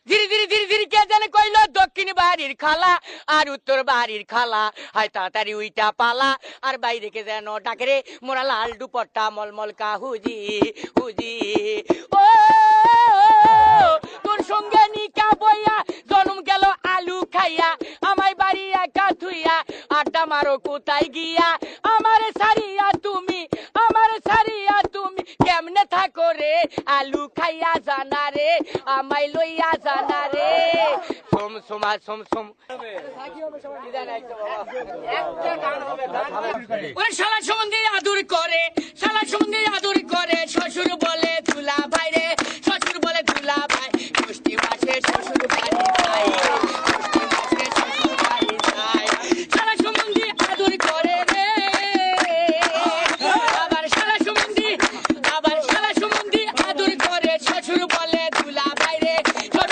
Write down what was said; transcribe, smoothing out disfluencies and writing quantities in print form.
ধীরে ধীরে ধীরে ধীরে কে জানে কইল দক্ষিণ বাড়ির খালা আর উত্তর বাড়ির খালা, হাই তাড়াতাড়ি উইটা পালা। আর বাইরে কে যেন ডাকে রে মোরা লাল দুপট্টা মলমল কা হুজি হুজি। ও তোর সঙ্গে নিকা বইয়া জন্ম গেল আলু খাইয়া, আমায় বাড়ি একা থুইয়া আড্ডা মারো কোথায় গিয়া। আমারে সারিয়া তুমি, আমারে সারিয়া তুমি কেমনে থাকো রে, আলু খাইয়া জানা রে আমায় লইয়া জানা রে। সোম সোমা সোম সোম ওই শালা সম্বন্ধে আদর করে, শালা সম্বন্ধে আদর করে, শ্বশুর বলে দুলা ভাই রে, শ্বশুর বলে দুলা ভাই।